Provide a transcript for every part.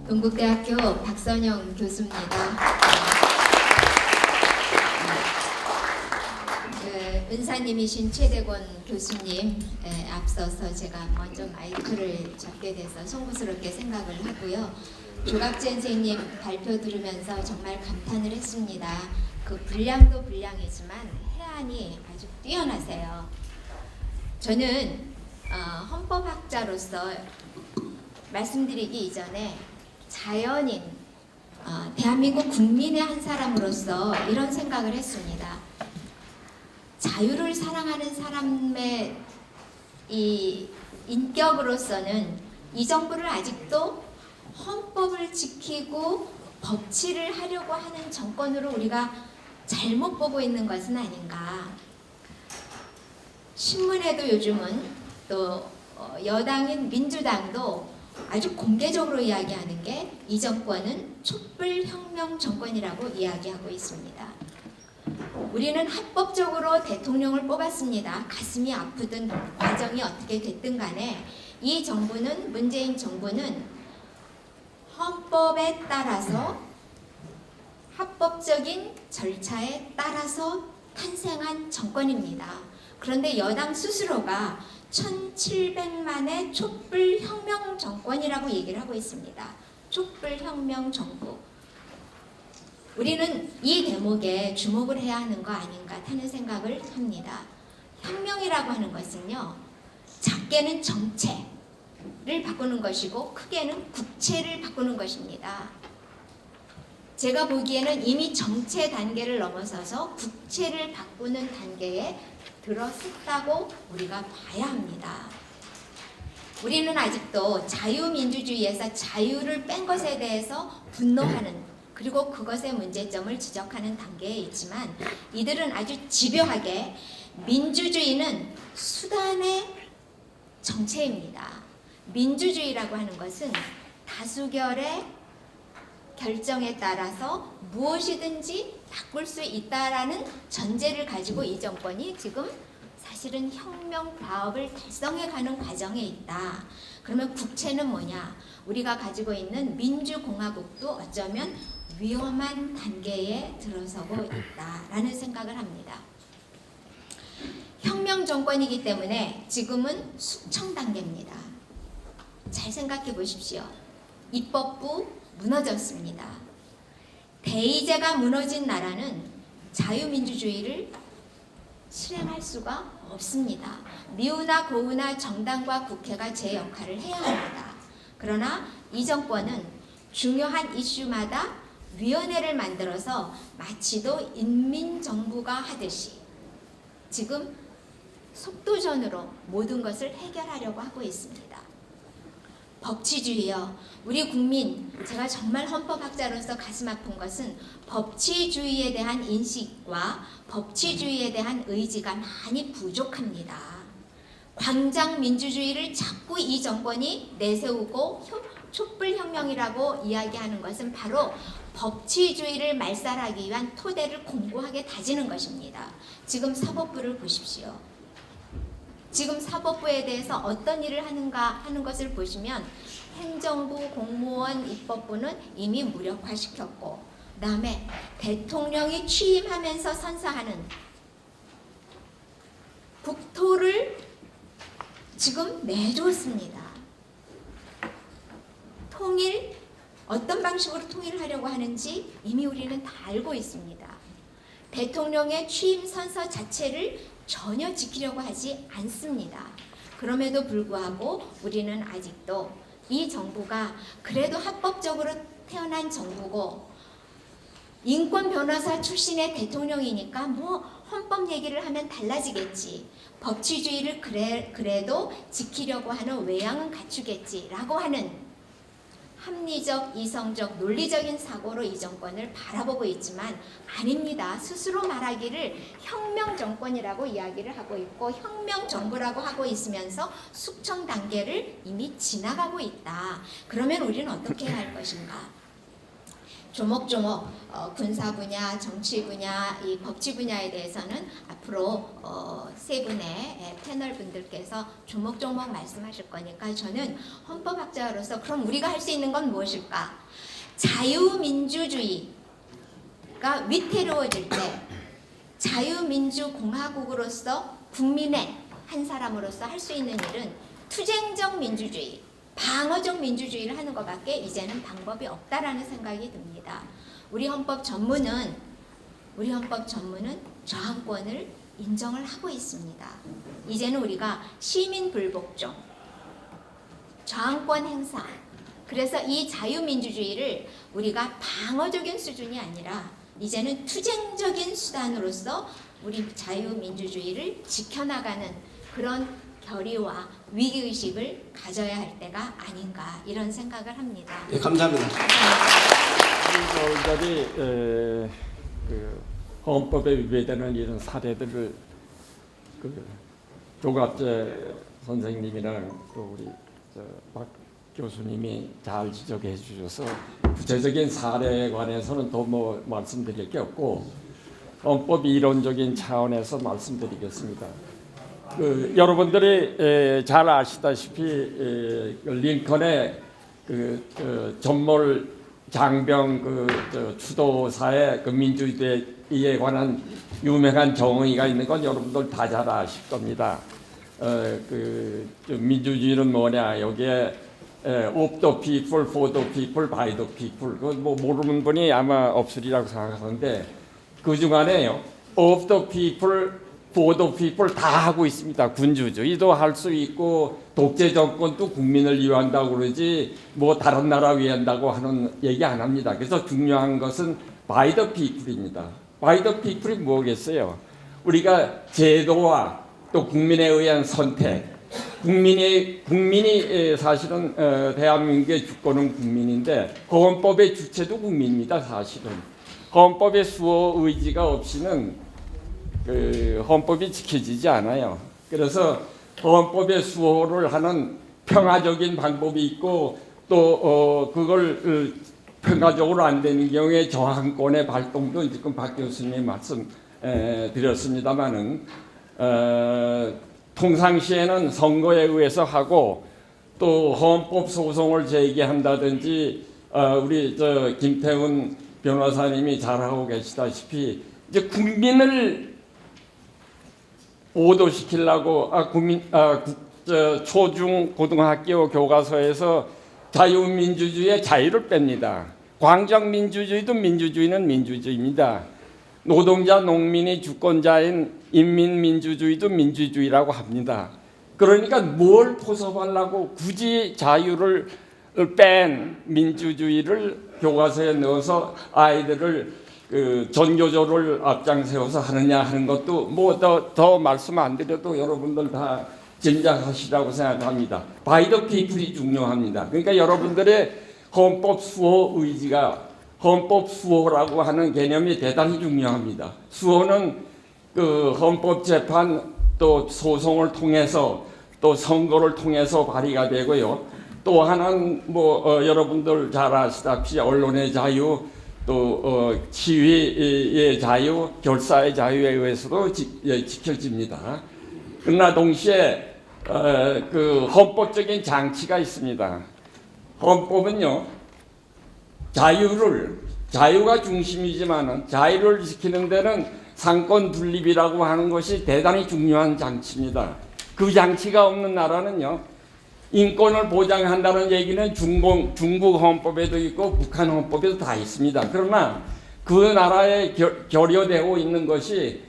동국대학교 박선영 교수입니다. 은사님이신 최대권 교수님 앞서서 제가 먼저 마이크를 잡게 돼서 송구스럽게 생각을 하고요. 조갑재 선생님 발표 들으면서 정말 감탄을 했습니다. 그 분량도 분량이지만 해안이 아주 뛰어나세요. 저는 헌법학자로서 말씀드리기 이전에 자연인, 대한민국 국민의 한 사람으로서 이런 생각을 했습니다. 자유를 사랑하는 사람의 이 인격으로서는 이 정부를 아직도 헌법을 지키고 법치를 하려고 하는 정권으로 우리가 잘못 보고 있는 것은 아닌가. 신문에도 요즘은 또 여당인 민주당도 아주 공개적으로 이야기하는 게 이 정권은 촛불혁명 정권이라고 이야기하고 있습니다. 우리는 합법적으로 대통령을 뽑았습니다. 가슴이 아프든 과정이 어떻게 됐든 간에 이 정부는, 문재인 정부는 헌법에 따라서 합법적인 절차에 따라서 탄생한 정권입니다. 그런데 여당 스스로가 1700만의 촛불혁명 정권이라고 얘기를 하고 있습니다. 촛불혁명 정부. 우리는 이 대목에 주목을 해야 하는 거 아닌가 하는 생각을 합니다. 혁명이라고 하는 것은요, 작게는 정체를 바꾸는 것이고 크게는 국체를 바꾸는 것입니다. 제가 보기에는 이미 정체 단계를 넘어서서 국체를 바꾸는 단계에 들어섰다고 우리가 봐야 합니다. 우리는 아직도 자유민주주의에서 자유를 뺀 것에 대해서 분노하는, 그리고 그것의 문제점을 지적하는 단계에 있지만 이들은 아주 집요하게 민주주의는 수단의 정체입니다. 민주주의라고 하는 것은 다수결의 결정에 따라서 무엇이든지 바꿀 수 있다라는 전제를 가지고 이 정권이 지금 사실은 혁명 과업을 달성해가는 과정에 있다. 그러면 국체는 뭐냐? 우리가 가지고 있는 민주공화국도 어쩌면 위험한 단계에 들어서고 있다라는 생각을 합니다. 혁명 정권이기 때문에 지금은 숙청 단계입니다. 잘 생각해 보십시오. 입법부 무너졌습니다. 대의제가 무너진 나라는 자유민주주의를 실행할 수가 없습니다. 미우나 고우나 정당과 국회가 제 역할을 해야 합니다. 그러나 이 정권은 중요한 이슈마다 위원회를 만들어서 마치도 인민정부가 하듯이 지금 속도전으로 모든 것을 해결하려고 하고 있습니다. 법치주의요. 우리 국민, 제가 정말 헌법학자로서 가슴 아픈 것은 법치주의에 대한 인식과 법치주의에 대한 의지가 많이 부족합니다. 광장민주주의를 자꾸 이 정권이 내세우고 촛불혁명이라고 이야기하는 것은 바로 법치주의를 말살하기 위한 토대를 공고하게 다지는 것입니다. 지금 사법부를 보십시오. 지금 사법부에 대해서 어떤 일을 하는가 하는 것을 보시면 행정부, 공무원, 입법부는 이미 무력화시켰고, 그 다음에 대통령이 취임하면서 선서하는 국토를 지금 내줬습니다. 통일, 어떤 방식으로 통일을 하려고 하는지 이미 우리는 다 알고 있습니다. 대통령의 취임 선서 자체를 전혀 지키려고 하지 않습니다. 그럼에도 불구하고 우리는 아직도 이 정부가 그래도 합법적으로 태어난 정부고 인권 변호사 출신의 대통령이니까 뭐 헌법 얘기를 하면 달라지겠지. 법치주의를 그래도 지키려고 하는 외양은 갖추겠지라고 하는 합리적, 이성적, 논리적인 사고로 이 정권을 바라보고 있지만 아닙니다. 스스로 말하기를 혁명 정권이라고 이야기를 하고 있고 혁명 정부라고 하고 있으면서 숙청 단계를 이미 지나가고 있다. 그러면 우리는 어떻게 해야 할 것인가? 조목조목 군사 분야, 정치 분야, 이 법치 분야에 대해서는 앞으로 세 분의 패널 분들께서 조목조목 말씀하실 거니까 저는 헌법학자로서 그럼 우리가 할 수 있는 건 무엇일까? 자유민주주의가 위태로워질 때 자유민주공화국으로서 국민의 한 사람으로서 할 수 있는 일은 투쟁적 민주주의, 방어적 민주주의를 하는 것밖에 이제는 방법이 없다라는 생각이 듭니다. 우리 헌법 전문은 저항권을 인정을 하고 있습니다. 이제는 우리가 시민 불복종, 저항권 행사, 그래서 이 자유민주주의를 우리가 방어적인 수준이 아니라 이제는 투쟁적인 수단으로서 우리 자유민주주의를 지켜나가는 그런 결의와 위기의식을 가져야 할 때가 아닌가 이런 생각을 합니다. 예, 감사합니다. 저희들이 그 헌법에 위배되는 이런 사례들을 그 조갑재 선생님이랑 또 우리 박 교수님이 잘 지적해 주셔서 구체적인 사례에 관해서는 더 뭐 말씀드릴 게 없고 헌법 이론적인 차원에서 말씀드리겠습니다. 여러분들이 잘 아시다시피 링컨의 전몰 장병 추도사의 민주주의에 관한 유명한 정의가 있는 건 여러분들 다 잘 아실 겁니다. 민주주의는 뭐냐? 여기에 of the people, for the people, by the people. 뭐 모르는 분이 아마 없으리라고 생각하는데 그중 안에요. of the people, for the people 다 하고 있습니다. 군주주의도 할 수 있고 독재 정권도 국민을 위한다고 그러지 뭐 다른 나라 위한다고 하는 얘기 안 합니다. 그래서 중요한 것은 by the people입니다. by the people이 뭐겠어요? 우리가 제도와 또 국민에 의한 선택, 국민이 사실은 대한민국의 주권은 국민인데 헌법의 주체도 국민입니다. 사실은 헌법의 수호 의지가 없이는 헌법이 지켜지지 않아요. 그래서 헌법의 수호를 하는 평화적인 방법이 있고 또 그걸 평화적으로 안 되는 경우에 저항권의 발동도 지금 박 교수님이 말씀 드렸습니다마는 통상시에는 선거에 의해서 하고 또 헌법 소송을 제기한다든지 우리 김태훈 변호사님이 잘하고 계시다시피 이제 국민을 오도시키려고 초중 고등학교 교과서에서 자유민주주의의 자유를 뺍니다. 광장민주주의도 민주주의는 민주주의입니다. 노동자 농민이 주권자인 인민민주주의도 민주주의라고 합니다. 그러니까 뭘 포섭하려고 굳이 자유를 뺀 민주주의를 교과서에 넣어서 아이들을 전교조를 앞장세워서 하느냐 하는 것도 뭐 더 말씀 안 드려도 여러분들 다 짐작하시라고 생각합니다. by the people이 중요합니다. 그러니까 여러분들의 헌법 수호 의지가 헌법 수호라고 하는 개념이 대단히 중요합니다. 수호는 헌법 재판 또 소송을 통해서 또 선거를 통해서 발휘가 되고요. 또 하나는 여러분들 잘 아시다시피 언론의 자유 또 시위의 자유, 결사의 자유에 의해서도 지켜집니다. 그러나 동시에 헌법적인 장치가 있습니다. 헌법은요, 자유가 중심이지만은 자유를 지키는 데는 상권 분립이라고 하는 것이 대단히 중요한 장치입니다. 그 장치가 없는 나라는요, 인권을 보장한다는 얘기는 중국 헌법에도 있고 북한 헌법에도 다 있습니다. 그러나 그 나라에 결여되고 있는 것이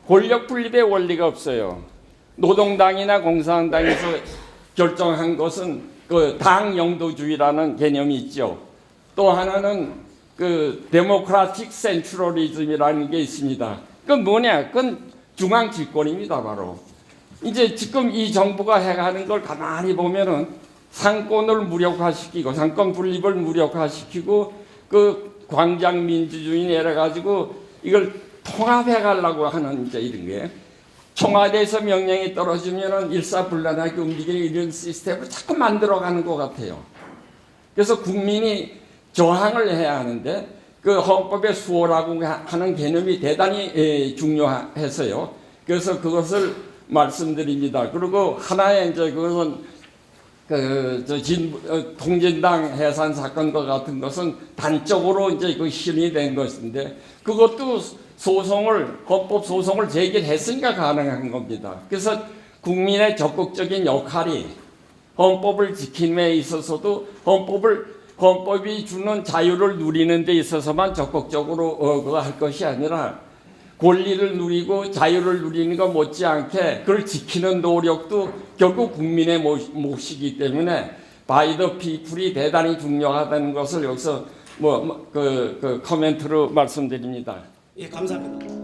권력 분립의 원리가 없어요. 노동당이나 공산당에서 결정한 것은 그 당 영도주의라는 개념이 있죠. 또 하나는 그 데모크라틱 센트럴리즘이라는 게 있습니다. 그건 뭐냐? 그건 중앙 집권입니다, 바로. 이제 지금 이 정부가 해가는 걸 가만히 보면은 상권을 무력화시키고 상권 분립을 무력화시키고 그 광장 민주주의 내려 가지고 이걸 통합해 가려고 하는 이제 이런 게 청와대에서 명령이 떨어지면은 일사불란하게 움직이는 이런 시스템을 자꾸 만들어가는 것 같아요. 그래서 국민이 저항을 해야 하는데 그 헌법의 수호라고 하는 개념이 대단히 중요해서요. 그래서 그것을 말씀드립니다. 그리고 하나의 이제 그것은 통진당 해산 사건과 같은 것은 단적으로 이제 그 실현이 된 것인데 그것도 헌법 소송을 제기했으니까 가능한 겁니다. 그래서 국민의 적극적인 역할이 헌법을 지킴에 있어서도 헌법이 주는 자유를 누리는 데 있어서만 적극적으로 할 것이 아니라 권리를 누리고 자유를 누리는 것 못지않게 그걸 지키는 노력도 결국 국민의 몫이기 때문에 by the people이 대단히 중요하다는 것을 여기서 그 코멘트로 말씀드립니다. 예, 감사합니다.